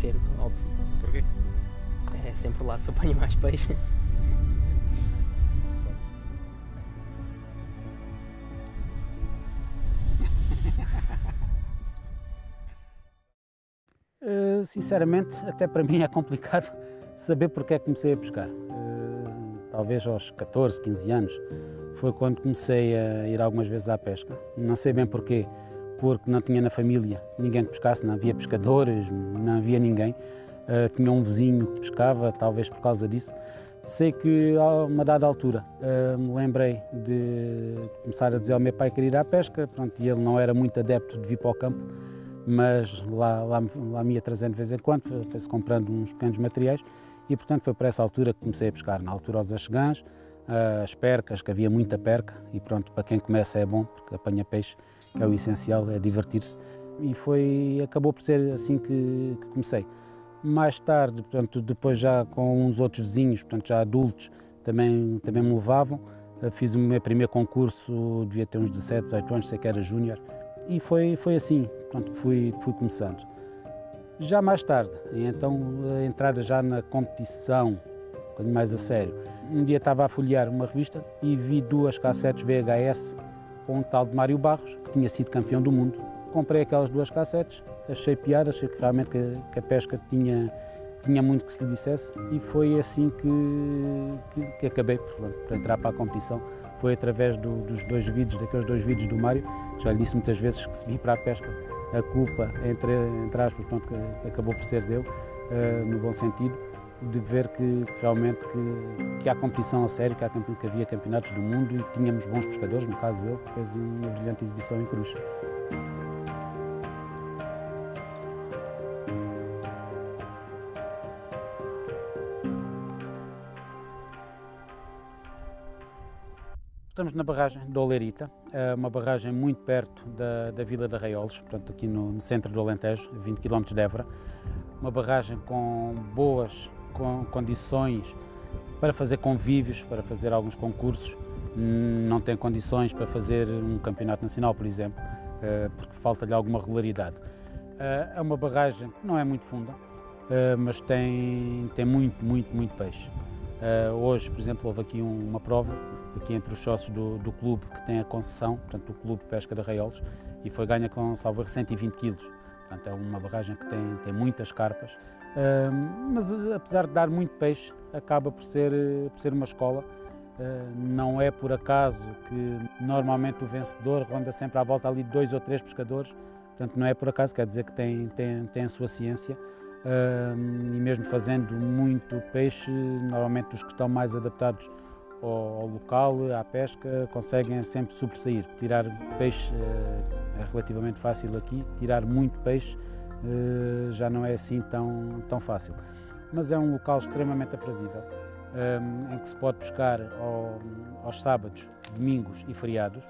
esquerdo, óbvio. Porquê? É sempre o lado que apanho mais peixe. Sinceramente, até para mim é complicado saber porque é que comecei a pescar. Talvez aos 14, 15 anos foi quando comecei a ir algumas vezes à pesca. Não sei bem porquê, porque não tinha na família ninguém que pescasse, não havia pescadores, não havia ninguém. Tinha um vizinho que pescava, talvez por causa disso. Sei que a uma dada altura me lembrei de começar a dizer ao meu pai que queria ir à pesca, pronto, e ele não era muito adepto de vir para o campo, mas lá me ia trazendo de vez em quando, foi-se comprando uns pequenos materiais e, portanto, foi para essa altura que comecei a pescar. Na altura, os axegãs, as percas, que havia muita perca, e pronto, para quem começa é bom, porque apanha peixe, que é o essencial, é divertir-se. E acabou por ser assim que comecei. Mais tarde, portanto, depois já com uns outros vizinhos, portanto, já adultos, também me levavam. Fiz o meu primeiro concurso, devia ter uns 17, 18 anos, sei que era júnior, e foi assim, pronto, fui começando. Já mais tarde, então a entrada já na competição, um bocadinho mais a sério. Um dia estava a folhear uma revista e vi 2 cassetes VHS com um tal de Mário Barros, que tinha sido campeão do mundo. Comprei aquelas 2 cassetes, achei piada, achei que realmente que a pesca tinha muito que se lhe dissesse, e foi assim que acabei por entrar para a competição. Foi através daqueles 2 vídeos do Mário. Já lhe disse muitas vezes que se vir para a pesca, a culpa, entre aspas, pronto, que acabou por ser dele, no bom sentido, de ver que realmente que há competição a sério, que havia campeonatos do mundo e que tínhamos bons pescadores, no caso ele, que fez uma brilhante exibição em Cruz. Estamos na barragem da Oleirita, uma barragem muito perto da Vila de Arraiolos, portanto aqui no centro do Alentejo, 20 km de Évora. Uma barragem com boas condições para fazer convívios, para fazer alguns concursos. Não tem condições para fazer um campeonato nacional, por exemplo, porque falta-lhe alguma regularidade. É uma barragem que não é muito funda, mas tem muito peixe. Hoje, por exemplo, houve aqui uma prova, aqui entre os sócios do clube que tem a concessão, portanto o Clube de Pesca de Arraiolos, e foi ganha com, salvo erro, 120 kg. Portanto é uma barragem que tem muitas carpas, mas apesar de dar muito peixe, acaba por ser uma escola. Não é por acaso que normalmente o vencedor ronda sempre à volta ali de 2 ou 3 pescadores, portanto não é por acaso, quer dizer que tem a sua ciência. E mesmo fazendo muito peixe, normalmente os que estão mais adaptados ao local, à pesca, conseguem sempre sobressair. Tirar peixe é relativamente fácil aqui, tirar muito peixe já não é assim tão fácil. Mas é um local extremamente aprazível, em que se pode pescar aos sábados, domingos e feriados,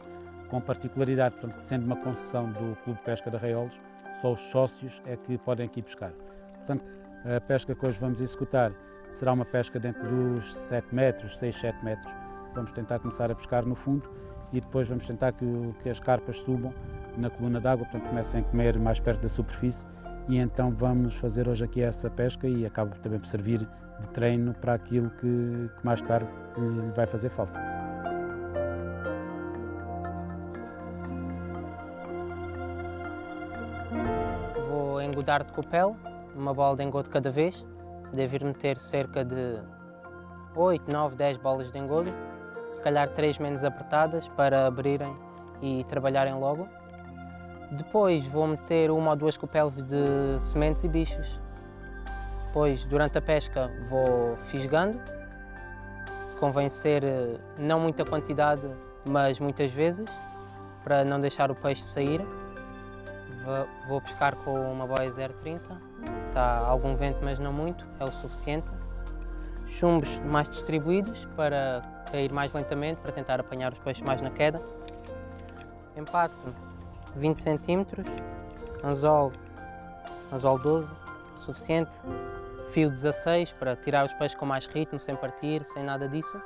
com particularidade, portanto, que sendo uma concessão do Clube de Pesca de Arraiolos, só os sócios é que podem aqui pescar. Portanto, a pesca que hoje vamos executar será uma pesca dentro dos 7 metros, 6, 7 metros. Vamos tentar começar a pescar no fundo e depois vamos tentar que as carpas subam na coluna d'água, portanto comecem a comer mais perto da superfície, e então vamos fazer hoje aqui essa pesca e acaba também por servir de treino para aquilo que mais tarde lhe vai fazer falta. Vou engodar de copel, uma bola de engodo cada vez. Devo ir meter cerca de 8, 9, 10 bolas de engodo, se calhar 3 menos apertadas para abrirem e trabalharem logo. Depois vou meter 1 ou 2 copelas de sementes e bichos. Depois, durante a pesca, vou fisgando. Convém ser não muita quantidade, mas muitas vezes, para não deixar o peixe sair. Vou pescar com uma boia 0,30. Está algum vento, mas não muito, é o suficiente. Chumbos mais distribuídos para cair mais lentamente, para tentar apanhar os peixes mais na queda. Empate 20 cm, anzol 12, suficiente. Fio 16 para tirar os peixes com mais ritmo, sem partir, sem nada disso.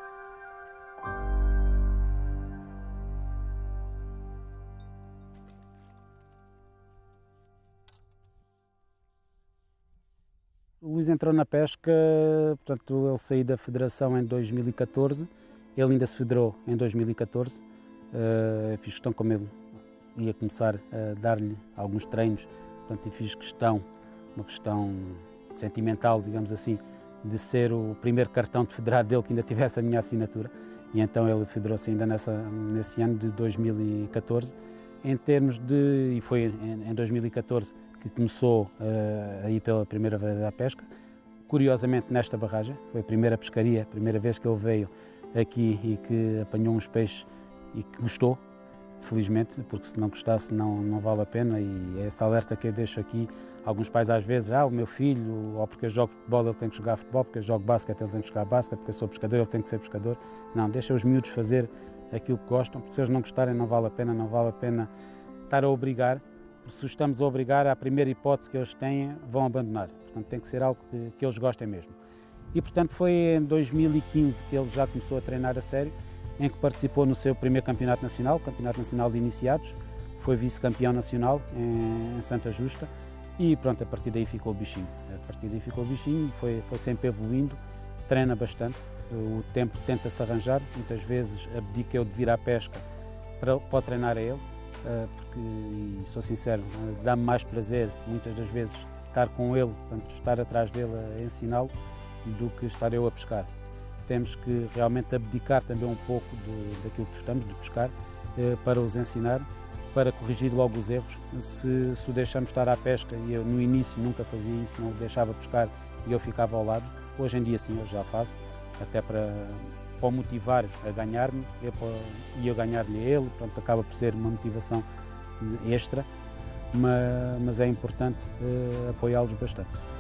Luís entrou na pesca, portanto, ele saiu da federação em 2014, ele ainda se federou em 2014, fiz questão, como ele ia começar a dar-lhe alguns treinos, portanto, e fiz questão, uma questão sentimental, digamos assim, de ser o primeiro cartão de federado dele que ainda tivesse a minha assinatura, e então ele federou-se ainda nesse ano de 2014. Em termos de, e foi em 2014 que começou a ir pela primeira vez à pesca, curiosamente nesta barragem, foi a primeira pescaria, a primeira vez que ele veio aqui e que apanhou uns peixes e que gostou, felizmente, porque se não gostasse não vale a pena, e é essa alerta que eu deixo aqui. Alguns pais às vezes, o meu filho, ou porque eu jogo futebol ele tem que jogar futebol, porque eu jogo basquete ele tem que jogar basquete, porque eu sou pescador ele tem que ser pescador. Não, deixa os miúdos fazer aquilo que gostam, porque se eles não gostarem não vale a pena estar a obrigar, porque se estamos a obrigar, a primeira hipótese que eles têm, vão abandonar. Portanto, tem que ser algo que eles gostem mesmo. E, portanto, foi em 2015 que ele já começou a treinar a sério, em que participou no seu primeiro campeonato nacional, o Campeonato Nacional de Iniciados, foi vice-campeão nacional em Santa Justa, e pronto, a partir daí ficou o bichinho. E foi sempre evoluindo, treina bastante, o tempo tenta-se arranjar, muitas vezes abdico eu de vir à pesca para treinar a ele, porque, e sou sincero, dá-me mais prazer, muitas das vezes, estar com ele, portanto, estar atrás dele a ensiná-lo, do que estar eu a pescar. Temos que realmente abdicar também um pouco daquilo que gostamos de pescar, para os ensinar, para corrigir logo os erros. Se o deixamos estar à pesca, e eu no início nunca fazia isso, não o deixava pescar e eu ficava ao lado, hoje em dia sim, eu já faço, até para o motivar a ganhar-me e eu ganhar-lhe a ele, portanto acaba por ser uma motivação extra, mas é importante apoiá-los bastante.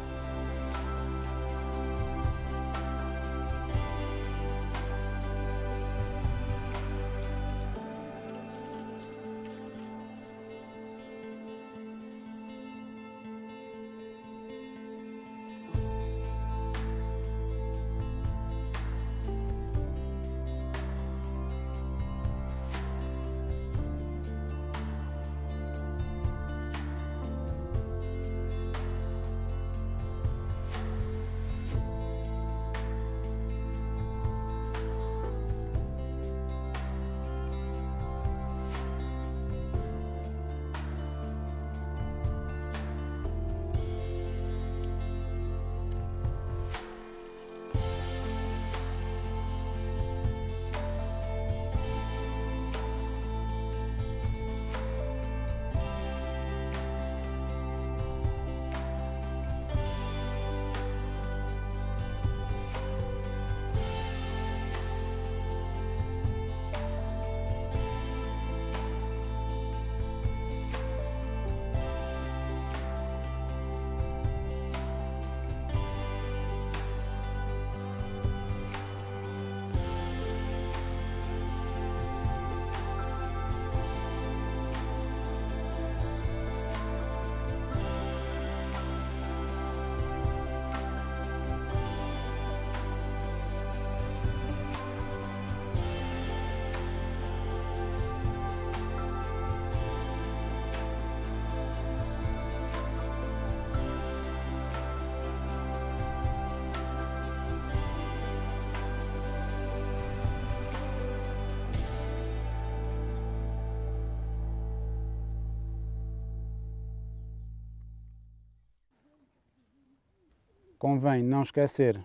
Convém não esquecer,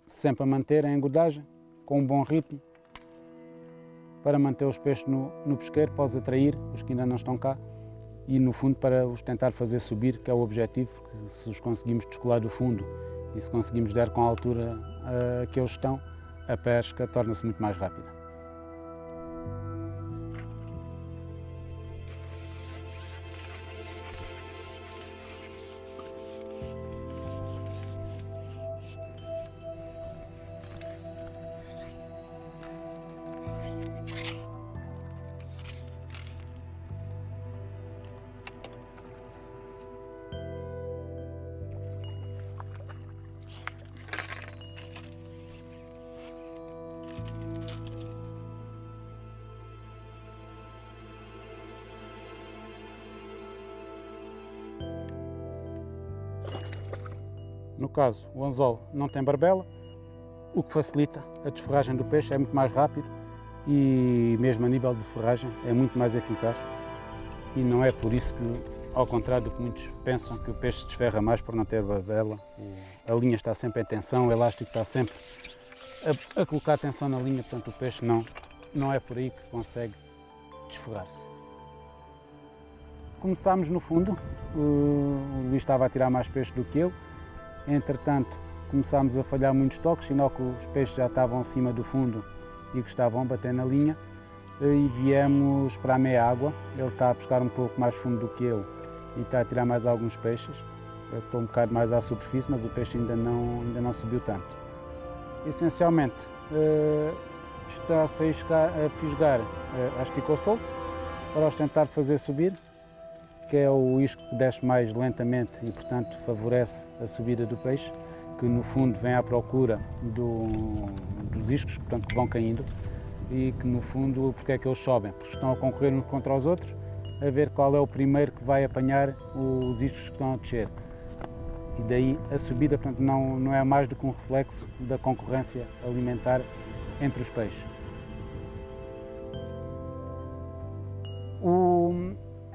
sempre a manter a engordagem, com um bom ritmo, para manter os peixes no pesqueiro, para os atrair, os que ainda não estão cá, e no fundo para os tentar fazer subir, que é o objetivo, porque se os conseguimos descolar do fundo e se conseguimos dar com a altura que eles estão, a pesca torna-se muito mais rápida. No caso, o anzol não tem barbela, o que facilita a desferragem do peixe, é muito mais rápido e mesmo a nível de ferragem é muito mais eficaz. E não é por isso que, ao contrário do que muitos pensam, que o peixe se desferra mais por não ter barbela. A linha está sempre em tensão, o elástico está sempre a colocar tensão na linha, portanto o peixe não é por aí que consegue desferrar-se. Começámos no fundo, o Luís estava a tirar mais peixe do que eu, entretanto começámos a falhar muitos toques, sinal que os peixes já estavam acima do fundo e que estavam a bater na linha, e viemos para a meia água. Ele está a pescar um pouco mais fundo do que eu e está a tirar mais alguns peixes. Eu estou um bocado mais à superfície, mas o peixe ainda não subiu tanto. Essencialmente, está-se a fisgar a esticou solto para os tentar fazer subir, que é o isco que desce mais lentamente e, portanto, favorece a subida do peixe, que no fundo vem à procura dos iscos, portanto, que vão caindo, e que no fundo, porque é que eles sobem? Porque estão a concorrer uns contra os outros, a ver qual é o primeiro que vai apanhar os iscos que estão a descer. E daí a subida, portanto, não é mais do que um reflexo da concorrência alimentar entre os peixes.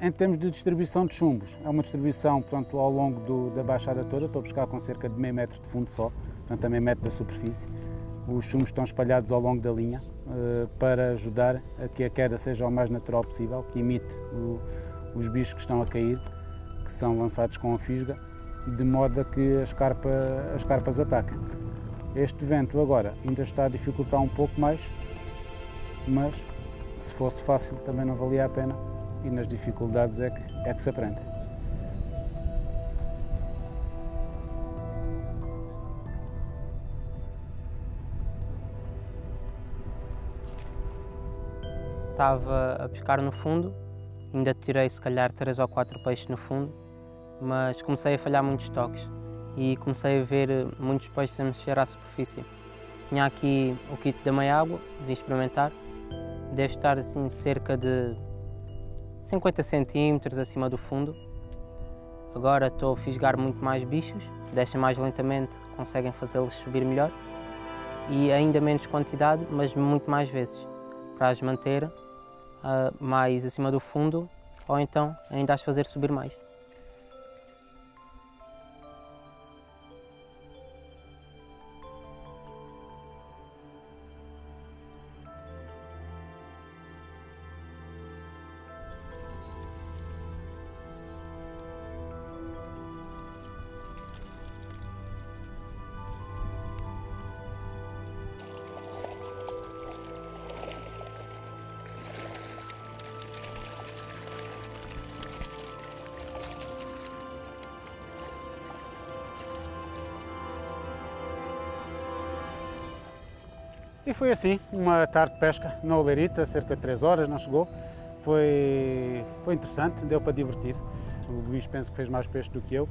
Em termos de distribuição de chumbos, é uma distribuição, portanto, ao longo da baixada toda. Estou a pescar com cerca de meio metro de fundo só, portanto, a meio metro da superfície. Os chumbos estão espalhados ao longo da linha para ajudar a que a queda seja o mais natural possível, que imite os bichos que estão a cair, que são lançados com a fisga, de modo a que as carpas ataquem. Este vento agora ainda está a dificultar um pouco mais, mas se fosse fácil também não valia a pena, e nas dificuldades é que se aprende. Estava a pescar no fundo, ainda tirei se calhar 3 ou 4 peixes no fundo, mas comecei a falhar muitos toques e comecei a ver muitos peixes a mexer à superfície. Tinha aqui o kit da meia água, vim experimentar, deve estar assim cerca de 50 centímetros acima do fundo. Agora estou a fisgar muito mais bichos, descem mais lentamente, conseguem fazê-los subir melhor e ainda menos quantidade, mas muito mais vezes, para as manter mais acima do fundo ou então ainda as fazer subir mais. E foi assim, uma tarde de pesca na Oleirita, cerca de 3 horas, não chegou. Foi interessante, deu para divertir. O Luís penso que fez mais peixe do que eu.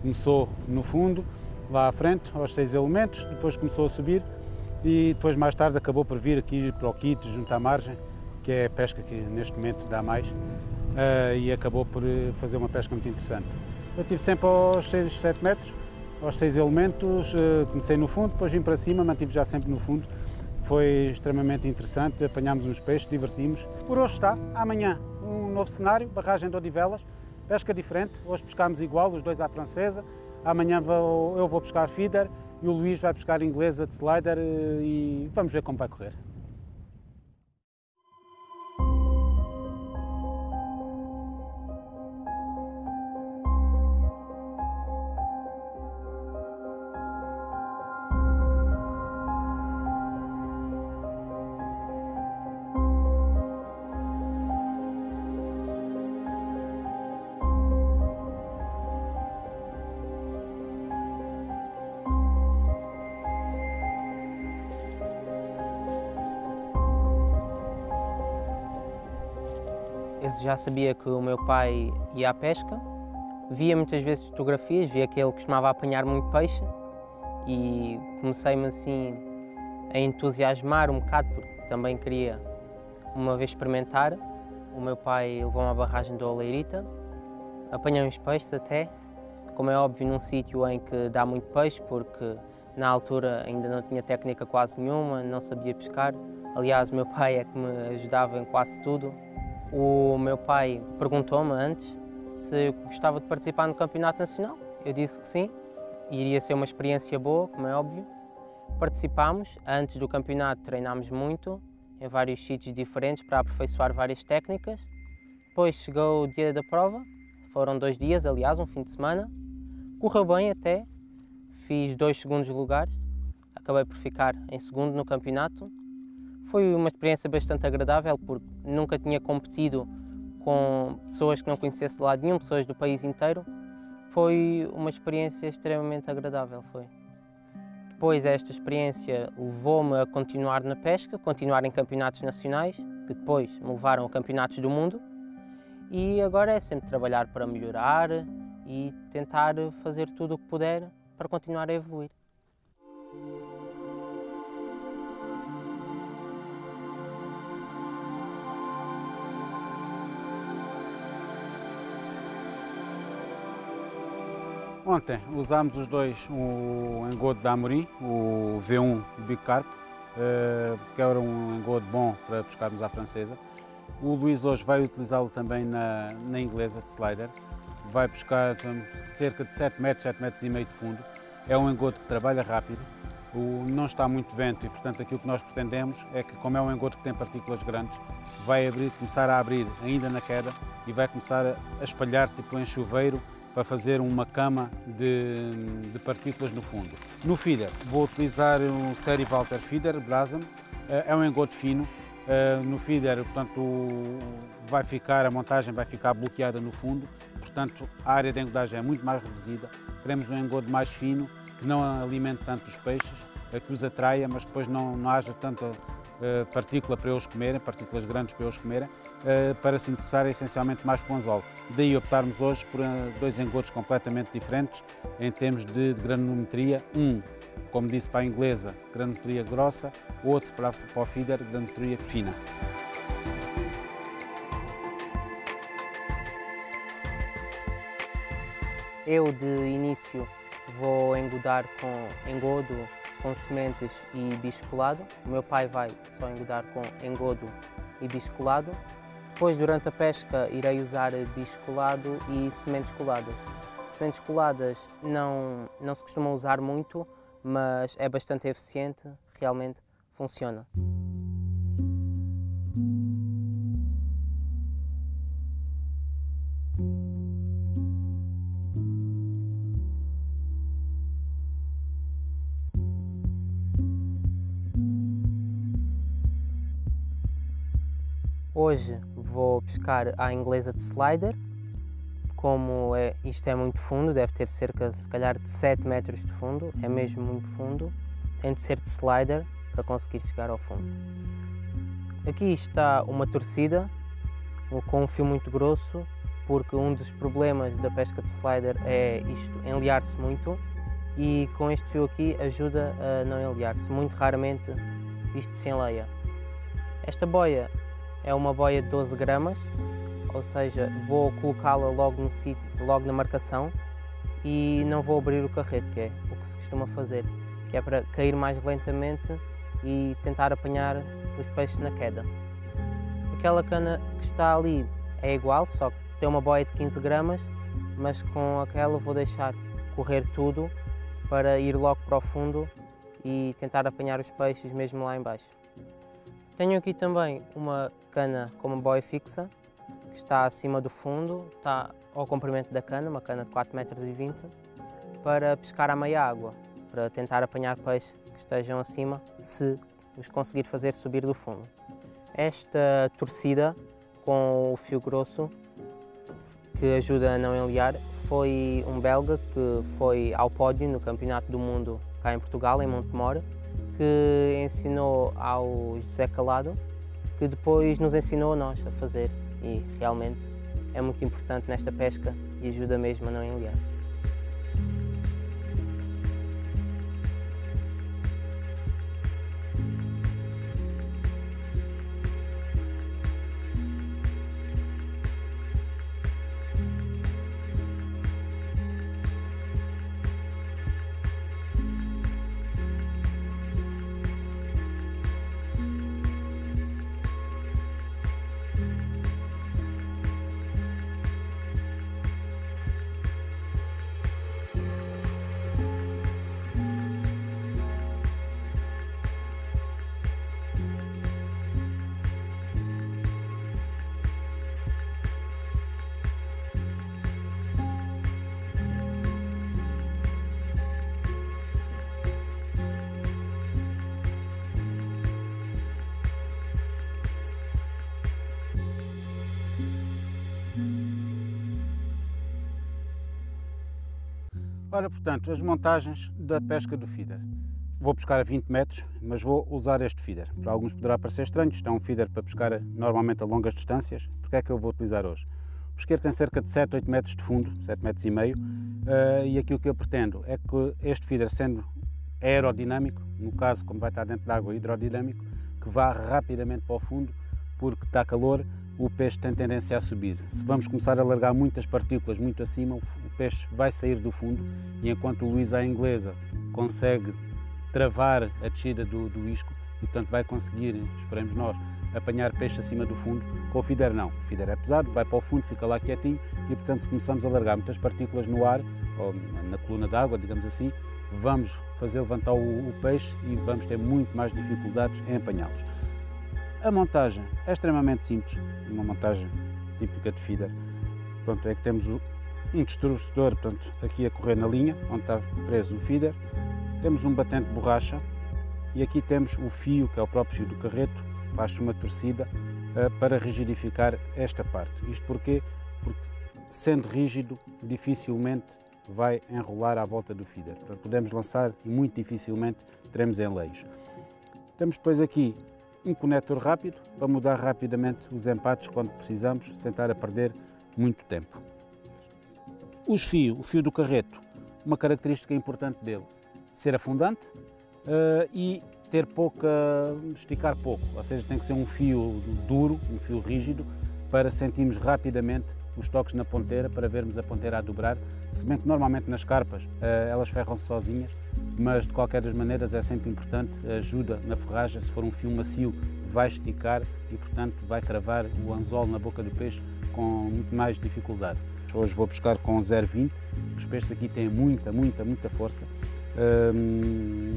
Começou no fundo, lá à frente, aos 6 elementos, depois começou a subir e depois mais tarde acabou por vir aqui para o kit, junto à margem, que é a pesca que neste momento dá mais, e acabou por fazer uma pesca muito interessante. Eu estive sempre aos 6 e 7 metros, aos 6 elementos, comecei no fundo, depois vim para cima, mantive já sempre no fundo. Foi extremamente interessante, apanhámos uns peixes, divertimos. Por hoje está, amanhã um novo cenário, barragem de Odivelas, pesca diferente, hoje pescámos igual, os dois à francesa, amanhã eu vou pescar feeder e o Luís vai pescar inglesa de slider e vamos ver como vai correr. Eu já sabia que o meu pai ia à pesca, via muitas vezes fotografias, via que ele costumava apanhar muito peixe e comecei-me assim a entusiasmar um bocado, porque também queria uma vez experimentar. O meu pai levou-me à barragem da Oleirita, apanhei uns peixes até, como é óbvio, num sítio em que dá muito peixe, porque na altura ainda não tinha técnica quase nenhuma, não sabia pescar. Aliás, o meu pai é que me ajudava em quase tudo. O meu pai perguntou-me antes se eu gostava de participar no campeonato nacional. Eu disse que sim, iria ser uma experiência boa, como é óbvio. Participámos, antes do campeonato treinámos muito, em vários sítios diferentes para aperfeiçoar várias técnicas. Depois chegou o dia da prova, foram 2 dias, aliás, um fim de semana. Correu bem até, fiz 2 segundos lugares, acabei por ficar em segundo no campeonato. Foi uma experiência bastante agradável, porque nunca tinha competido com pessoas que não conhecesse de lado nenhum, pessoas do país inteiro. Foi uma experiência extremamente agradável, foi. Depois esta experiência levou-me a continuar na pesca, continuar em campeonatos nacionais, que depois me levaram a campeonatos do mundo. E agora é sempre trabalhar para melhorar e tentar fazer tudo o que puder para continuar a evoluir. Ontem usámos os dois o engodo da Amorim, o V1 Big Carp, que era um engodo bom para pescarmos à francesa. O Luís hoje vai utilizá-lo também na inglesa de slider. Vai pescar cerca de 7 metros, 7 metros e meio de fundo. É um engodo que trabalha rápido, não está muito vento e, portanto, aquilo que nós pretendemos é que, como é um engodo que tem partículas grandes, vai começar a abrir ainda na queda e vai começar a espalhar tipo em chuveiro para fazer uma cama de partículas no fundo. No feeder, vou utilizar um Série Walter Feeder Brasem, é um engodo fino. No feeder, portanto, a montagem vai ficar bloqueada no fundo, portanto, a área de engodagem é muito mais reduzida. Queremos um engodo mais fino, que não alimente tanto os peixes, que os atraia, mas depois não haja tanta partícula para eles comerem, partículas grandes para eles comerem, para se interessarem essencialmente mais para o anzol. Daí optarmos hoje por 2 engodos completamente diferentes em termos de granulometria. Como disse, para a inglesa, granulometria grossa, outro para o feeder, granulometria fina. Eu, de início, vou engodar com engodo, com sementes e bicho colado. O meu pai vai só engodar com engodo e bicho colado. Depois, durante a pesca, irei usar bicho colado e sementes coladas. Sementes coladas não se costuma usar muito, mas é bastante eficiente, realmente funciona. Hoje vou pescar à inglesa de slider. Como isto é muito fundo, deve ter cerca, se calhar, de 7 metros de fundo, é mesmo muito fundo, tem de ser de slider para conseguir chegar ao fundo. Aqui está uma torcida com um fio muito grosso, porque um dos problemas da pesca de slider é isto, enliar-se muito, e com este fio aqui ajuda a não enliar-se. Muito raramente isto se enleia. Esta boia é uma boia de 12 gramas, ou seja, vou colocá-la logo no sítio, logo na marcação, e não vou abrir o carrete, que é o que se costuma fazer, que é para cair mais lentamente e tentar apanhar os peixes na queda. Aquela cana que está ali é igual, só que tem uma boia de 15 gramas, mas com aquela vou deixar correr tudo para ir logo para o fundo e tentar apanhar os peixes mesmo lá em baixo. Tenho aqui também uma cana com uma boia fixa, que está acima do fundo, está ao comprimento da cana, uma cana de 4,20 m, para pescar à meia água, para tentar apanhar peixes que estejam acima, se os conseguir fazer subir do fundo. Esta torcida com o fio grosso, que ajuda a não enliar, foi um belga que foi ao pódio no Campeonato do Mundo cá em Portugal, em Montemor, que ensinou ao José Calado, que depois nos ensinou a nós a fazer, e realmente é muito importante nesta pesca e ajuda mesmo a não enliar. Ora, portanto, as montagens da pesca do feeder. Vou pescar a 20 metros, mas vou usar este feeder. Para alguns poderá parecer estranho, isto é um feeder para pescar normalmente a longas distâncias. Porque é que eu vou utilizar hoje? O pesqueiro tem cerca de 7, 8 metros de fundo, 7 metros e meio, e aquilo que eu pretendo é que este feeder, sendo aerodinâmico, no caso, como vai estar dentro de água, hidrodinâmico, que vá rapidamente para o fundo, porque está calor, o peixe tem tendência a subir. Se vamos começar a largar muitas partículas muito acima, o peixe vai sair do fundo, e enquanto o Luís à inglesa consegue travar a descida do isco, e portanto vai conseguir, esperemos nós, apanhar peixe acima do fundo, com o feeder não. O feeder é pesado, vai para o fundo, fica lá quietinho, e portanto se começamos a largar muitas partículas no ar, ou na coluna d'água, digamos assim, vamos fazer levantar o peixe e vamos ter muito mais dificuldades em apanhá-los. A montagem é extremamente simples, uma montagem típica de feeder. Pronto, é que temos um distorcedor, portanto, aqui a correr na linha, onde está preso o feeder. Temos um batente de borracha e aqui temos o fio, que é o próprio fio do carreto, faz uma torcida para rigidificar esta parte. Isto porquê? Porque sendo rígido, dificilmente vai enrolar à volta do feeder. Podemos lançar e muito dificilmente teremos enleios. Temos depois aqui um conector rápido para mudar rapidamente os empates quando precisamos, sem estar a perder muito tempo. O fio do carreto, uma característica importante dele, ser afundante e esticar pouco, ou seja, tem que ser um fio duro, um fio rígido, para sentirmos rapidamente os toques na ponteira, para vermos a ponteira a dobrar, se bem que normalmente nas carpas elas ferram-se sozinhas, mas de qualquer das maneiras é sempre importante, ajuda na ferragem. Se for um fio macio vai esticar e portanto vai cravar o anzol na boca do peixe com muito mais dificuldade. Hoje vou pescar com 0,20, os peixes aqui têm muita força.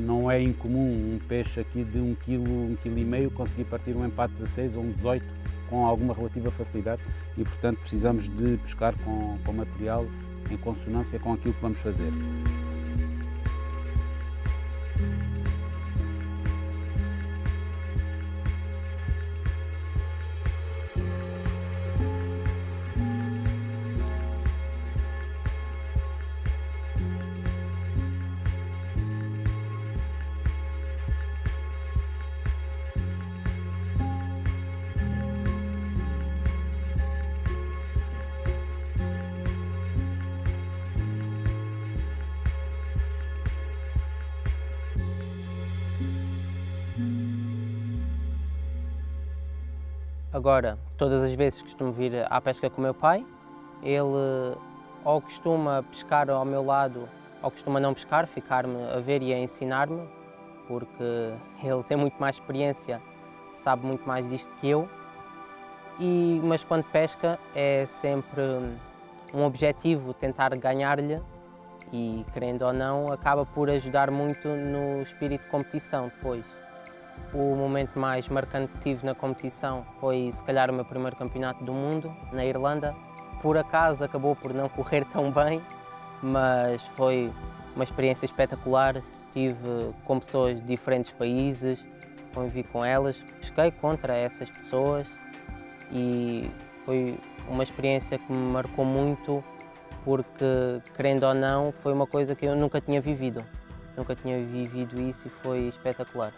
Não é incomum um peixe aqui de 1 kg, 1,5 kg conseguir partir um empate 16 ou um 18 com alguma relativa facilidade e portanto precisamos de pescar com material em consonância com aquilo que vamos fazer. Agora, todas as vezes que costumo vir à pesca com o meu pai, ele ou costuma pescar ao meu lado ou costuma não pescar, ficar-me a ver e a ensinar-me, porque ele tem muito mais experiência, sabe muito mais disto que eu, mas quando pesca é sempre um objetivo tentar ganhar-lhe e, querendo ou não, acaba por ajudar muito no espírito de competição depois. O momento mais marcante que tive na competição foi, se calhar, o meu primeiro campeonato do mundo, na Irlanda. Por acaso acabou por não correr tão bem, mas foi uma experiência espetacular. Estive com pessoas de diferentes países, convivi com elas, pesquei contra essas pessoas e foi uma experiência que me marcou muito porque, querendo ou não, foi uma coisa que eu nunca tinha vivido. Nunca tinha vivido isso e foi espetacular.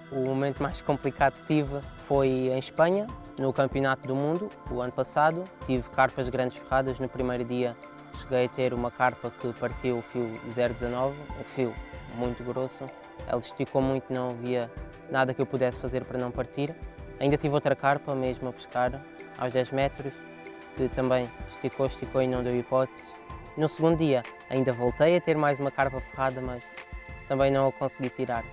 O momento mais complicado que tive foi em Espanha, no Campeonato do Mundo, o ano passado. Tive carpas grandes ferradas. No primeiro dia cheguei a ter uma carpa que partiu o fio 0,19, um fio muito grosso. Ela esticou muito, não havia nada que eu pudesse fazer para não partir. Ainda tive outra carpa, mesmo a pescar, aos 10 metros, que também esticou e não deu hipóteses. No segundo dia ainda voltei a ter mais uma carpa ferrada, mas também não a consegui tirar.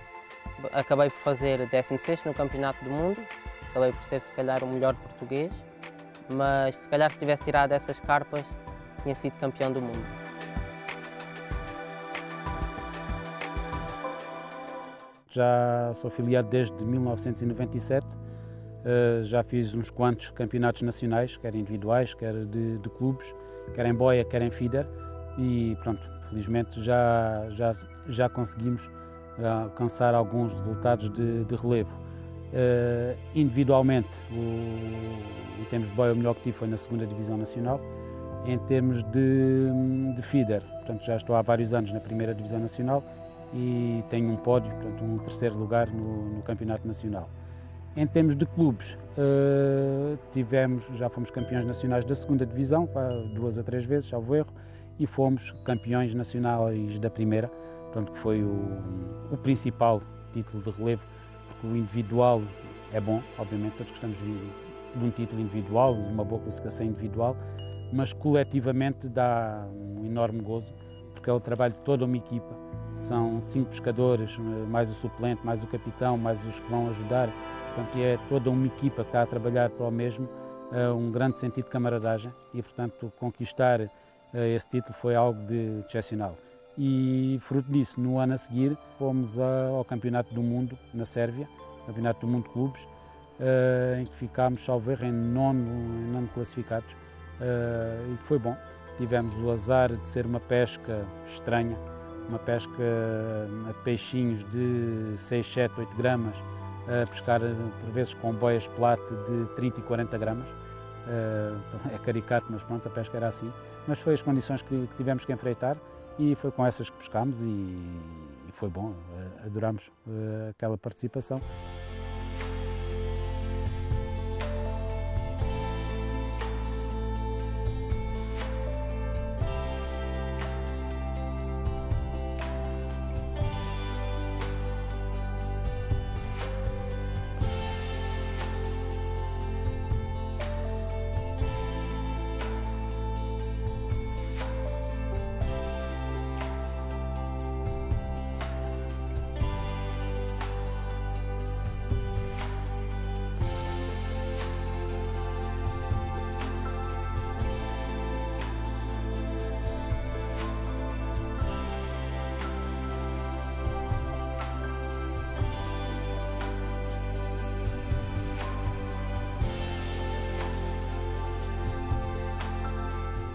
Acabei por fazer 16º no Campeonato do Mundo, acabei por ser se calhar o melhor português, mas se calhar se tivesse tirado essas carpas tinha sido campeão do mundo. Já sou afiliado desde 1997, já fiz uns quantos campeonatos nacionais, quer individuais, quer de clubes, quer em boia, quer em feeder e pronto, felizmente já conseguimos alcançar alguns resultados de relevo. Individualmente, em termos de boia, o melhor que tive foi na 2ª Divisão Nacional em termos de feeder. Portanto, já estou há vários anos na primeira divisão nacional e tenho um pódio, portanto, um terceiro lugar no campeonato nacional. Em termos de clubes, já fomos campeões nacionais da segunda divisão, 2 ou 3 vezes, salvo erro, e fomos campeões nacionais da primeira, portanto, que foi o principal título de relevo, porque o individual é bom, obviamente, todos gostamos de um título individual, de uma boa classificação individual, mas coletivamente dá um enorme gozo, porque é o trabalho de toda uma equipa. São 5 pescadores, mais o suplente, mais o capitão, mais os que vão ajudar. Portanto, é toda uma equipa que está a trabalhar para o mesmo, um grande sentido de camaradagem e, portanto, conquistar esse título foi algo de excepcional. E, fruto disso, no ano a seguir, fomos ao Campeonato do Mundo, na Sérvia, Campeonato do Mundo de Clubes, em que ficámos, salvo erro, em nono classificados, e foi bom. Tivemos o azar de ser uma pesca estranha, uma pesca a peixinhos de 6, 7, 8 gramas, a pescar por vezes com boias plate de 30 e 40 gramas. É caricato, mas pronto, a pesca era assim. Mas foi as condições que tivemos que enfrentar e foi com essas que pescámos e foi bom, adorámos aquela participação.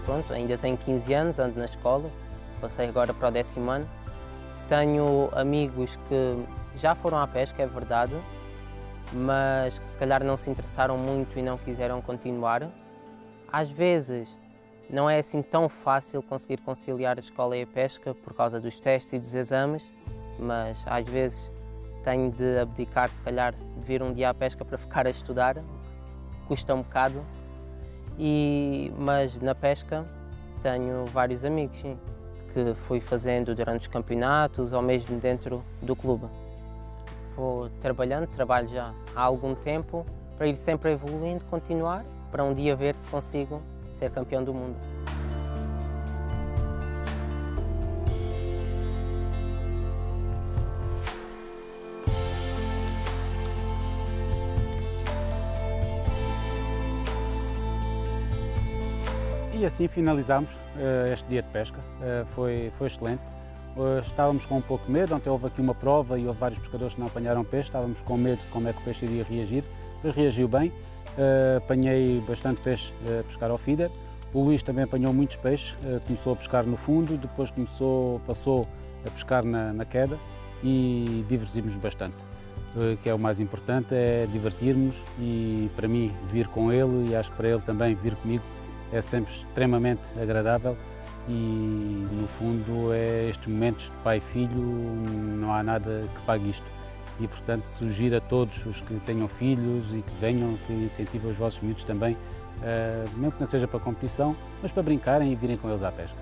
Pronto, ainda tenho 15 anos, ando na escola, passei agora para o 10º ano. Tenho amigos que já foram à pesca, é verdade, mas que se calhar não se interessaram muito e não quiseram continuar. Às vezes não é assim tão fácil conseguir conciliar a escola e a pesca por causa dos testes e dos exames, mas às vezes tenho de abdicar, se calhar, de vir um dia à pesca para ficar a estudar, custa um bocado. Mas na pesca tenho vários amigos, sim, que fui fazendo durante os campeonatos ou mesmo dentro do clube. Vou trabalho já há algum tempo para ir sempre evoluindo, continuar, para um dia ver se consigo ser campeão do mundo. E assim finalizámos este dia de pesca, foi excelente. Estávamos com um pouco de medo, ontem houve aqui uma prova e houve vários pescadores que não apanharam peixe, estávamos com medo de como é que o peixe iria reagir, mas reagiu bem, apanhei bastante peixe a pescar ao feeder. O Luís também apanhou muitos peixes, começou a pescar no fundo, depois passou a pescar na queda e divertimos bastante. O que é o mais importante é divertirmos e para mim vir com ele e acho que para ele também vir comigo é sempre extremamente agradável e, no fundo, estes momentos de pai e filho, não há nada que pague isto. E, portanto, sugiro a todos os que tenham filhos e que venham, que incentivem os vossos miúdos também, mesmo que não seja para competição, mas para brincarem e virem com eles à pesca.